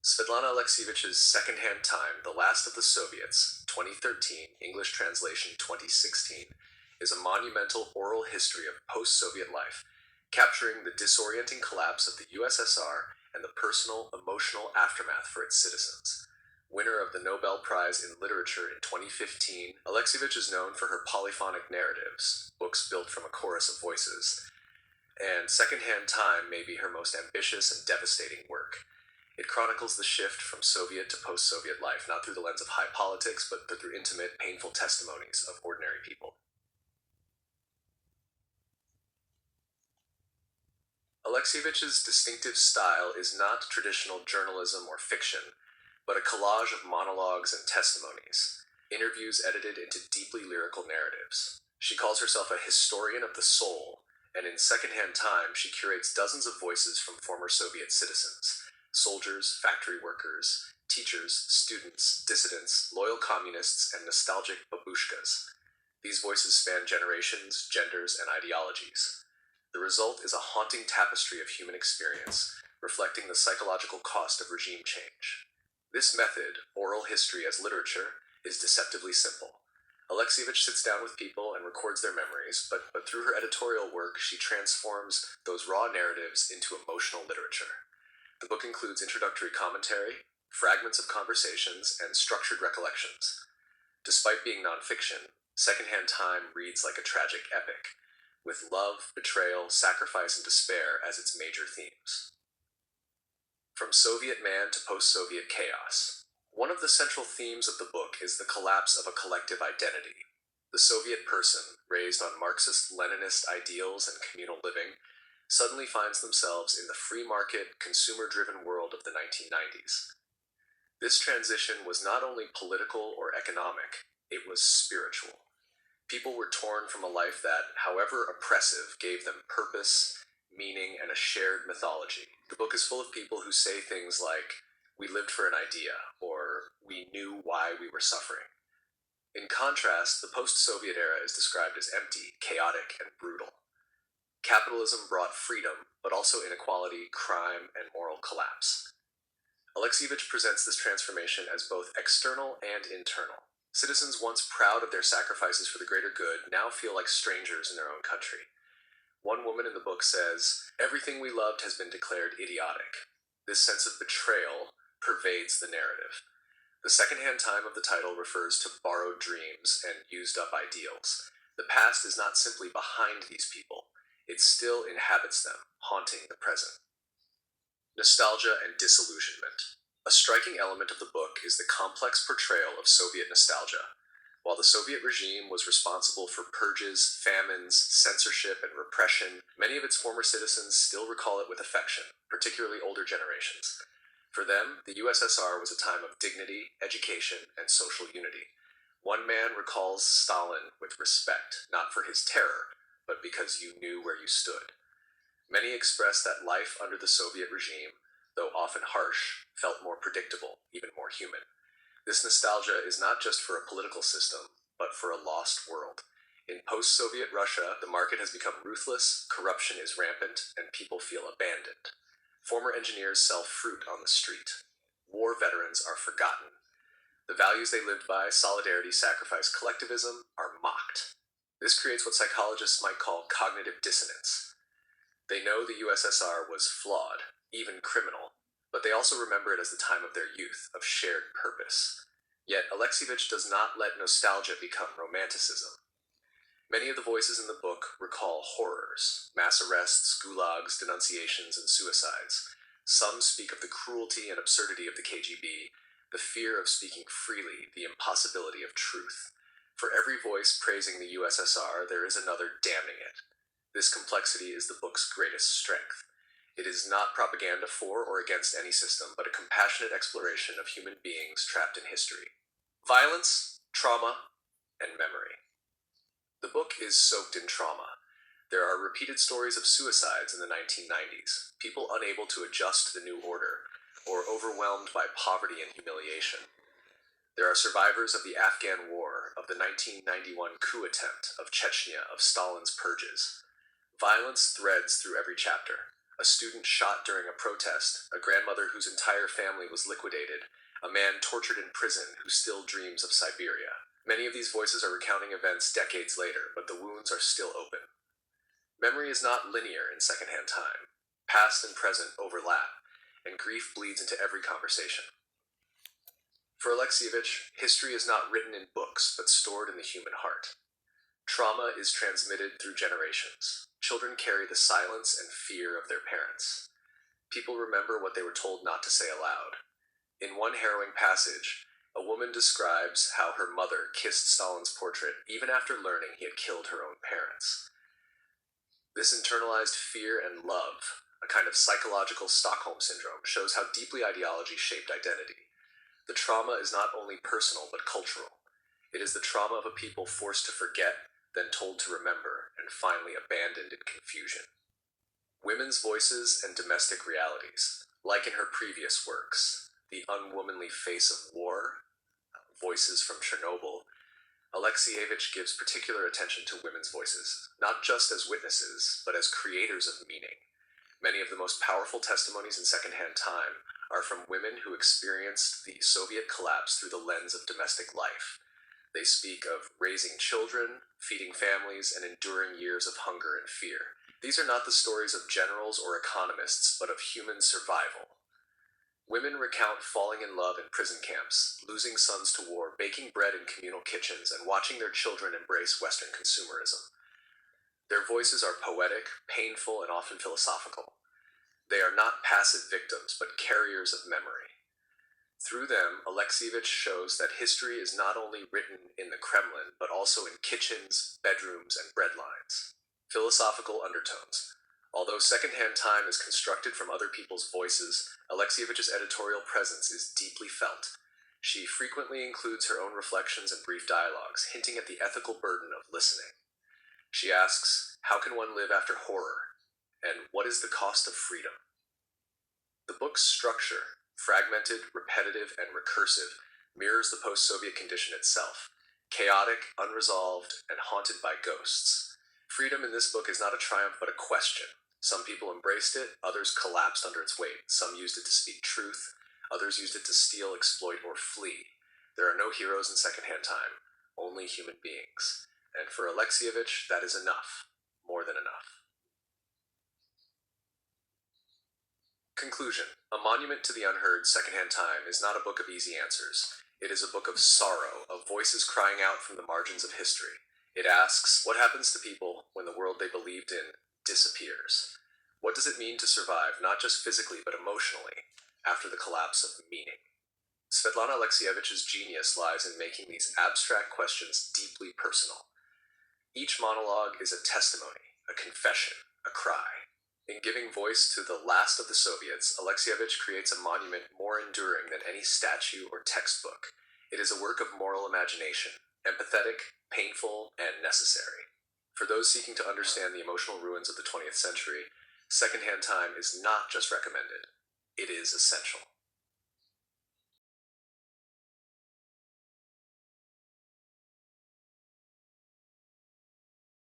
Svetlana Alexievich's Secondhand Time, The Last of the Soviets, 2013, English translation 2016, is a monumental oral history of post-Soviet life, capturing the disorienting collapse of the USSR and the personal, emotional aftermath for its citizens. Winner of the Nobel Prize in Literature in 2015, Alexievich is known for her polyphonic narratives, books built from a chorus of voices, and Secondhand Time may be her most ambitious and devastating work. It chronicles the shift from Soviet to post-Soviet life, not through the lens of high politics, but through intimate, painful testimonies of ordinary people. Alexievich's distinctive style is not traditional journalism or fiction, but a collage of monologues and testimonies, interviews edited into deeply lyrical narratives. She calls herself a historian of the soul, and in Secondhand Time, she curates dozens of voices from former Soviet citizens, soldiers, factory workers, teachers, students, dissidents, loyal communists, and nostalgic babushkas. These voices span generations, genders, and ideologies. The result is a haunting tapestry of human experience, reflecting the psychological cost of regime change. This method, oral history as literature, is deceptively simple. Alexievich sits down with people and records their memories, but through her editorial work, she transforms those raw narratives into emotional literature. The book includes introductory commentary, fragments of conversations, and structured recollections. Despite being nonfiction, Secondhand Time reads like a tragic epic, with love, betrayal, sacrifice, and despair as its major themes. From Soviet man to post-Soviet chaos. One of the central themes of the book is the collapse of a collective identity. The Soviet person, raised on Marxist-Leninist ideals and communal living, suddenly finds themselves in the free market, consumer-driven world of the 1990s. This transition was not only political or economic, it was spiritual. People were torn from a life that, however oppressive, gave them purpose, meaning, and a shared mythology. The book is full of people who say things like, "We lived for an idea," or "We knew why we were suffering." In contrast, the post-Soviet era is described as empty, chaotic, and brutal. Capitalism brought freedom, but also inequality, crime, and moral collapse. Alexievich presents this transformation as both external and internal. Citizens once proud of their sacrifices for the greater good now feel like strangers in their own country. One woman in the book says, "Everything we loved has been declared idiotic." This sense of betrayal pervades the narrative. The secondhand time of the title refers to borrowed dreams and used-up ideals. The past is not simply behind these people. It still inhabits them, haunting the present. Nostalgia and disillusionment. A striking element of the book is the complex portrayal of Soviet nostalgia. While the Soviet regime was responsible for purges, famines, censorship, and repression, many of its former citizens still recall it with affection, particularly older generations. For them, the USSR was a time of dignity, education, and social unity. One man recalls Stalin with respect, not for his terror, but because you knew where you stood. Many express that life under the Soviet regime, though often harsh, felt more predictable, even more human. This nostalgia is not just for a political system, but for a lost world. In post-Soviet Russia, the market has become ruthless, corruption is rampant, and people feel abandoned. Former engineers sell fruit on the street. War veterans are forgotten. The values they lived by, solidarity, sacrifice, collectivism, are mocked. This creates what psychologists might call cognitive dissonance. They know the USSR was flawed, even criminal, but they also remember it as the time of their youth, of shared purpose. Yet Alexievich does not let nostalgia become romanticism. Many of the voices in the book recall horrors, mass arrests, gulags, denunciations, and suicides. Some speak of the cruelty and absurdity of the KGB, the fear of speaking freely, the impossibility of truth. For every voice praising the USSR, there is another damning it. This complexity is the book's greatest strength. It is not propaganda for or against any system, but a compassionate exploration of human beings trapped in history. Violence, trauma, and memory. The book is soaked in trauma. There are repeated stories of suicides in the 1990s, people unable to adjust to the new order, or overwhelmed by poverty and humiliation. There are survivors of the Afghan War, of the 1991 coup attempt, of Chechnya, of Stalin's purges. Violence threads through every chapter. a student shot during a protest, a grandmother whose entire family was liquidated, a man tortured in prison who still dreams of Siberia. Many of these voices are recounting events decades later, but the wounds are still open. Memory is not linear in secondhand time. Past and present overlap, and grief bleeds into every conversation. For Alexievich, history is not written in books, but stored in the human heart. Trauma is transmitted through generations. Children carry the silence and fear of their parents. People remember what they were told not to say aloud. In one harrowing passage, a woman describes how her mother kissed Stalin's portrait even after learning he had killed her own parents. This internalized fear and love, a kind of psychological Stockholm syndrome, shows how deeply ideology shaped identity. The trauma is not only personal but cultural. It is the trauma of a people forced to forget, then told to remember, and finally abandoned in confusion. Women's voices and domestic realities, like in her previous works, The Unwomanly Face of War, Voices from Chernobyl, Alexievich gives particular attention to women's voices, not just as witnesses, but as creators of meaning. Many of the most powerful testimonies in secondhand time are from women who experienced the Soviet collapse through the lens of domestic life. They speak of raising children, feeding families, and enduring years of hunger and fear. These are not the stories of generals or economists, but of human survival. Women recount falling in love in prison camps, losing sons to war, baking bread in communal kitchens, and watching their children embrace Western consumerism. Their voices are poetic, painful, and often philosophical. They are not passive victims, but carriers of memory. Through them, Alexievich shows that history is not only written in the Kremlin, but also in kitchens, bedrooms, and breadlines. Philosophical undertones. Although secondhand time is constructed from other people's voices, Alexievich's editorial presence is deeply felt. She frequently includes her own reflections and brief dialogues, hinting at the ethical burden of listening. She asks, how can one live after horror? And what is the cost of freedom? The book's structure, fragmented, repetitive, and recursive, mirrors the post-Soviet condition itself, chaotic, unresolved, and haunted by ghosts. Freedom in this book is not a triumph but a question. Some people embraced it, others collapsed under its weight. Some used it to speak truth, others used it to steal, exploit, or flee. There are no heroes in secondhand time, only human beings. And for Alexievich, that is enough, more than enough. Conclusion. A Monument to the Unheard, Secondhand Time is not a book of easy answers. It is a book of sorrow, of voices crying out from the margins of history. It asks, what happens to people when the world they believed in disappears? What does it mean to survive, not just physically but emotionally, after the collapse of meaning? Svetlana Alexievich's genius lies in making these abstract questions deeply personal. Each monologue is a testimony, a confession, a cry. In giving voice to the last of the Soviets, Alexievich creates a monument more enduring than any statue or textbook. It is a work of moral imagination, empathetic, painful, and necessary. For those seeking to understand the emotional ruins of the 20th century, secondhand time is not just recommended, it is essential.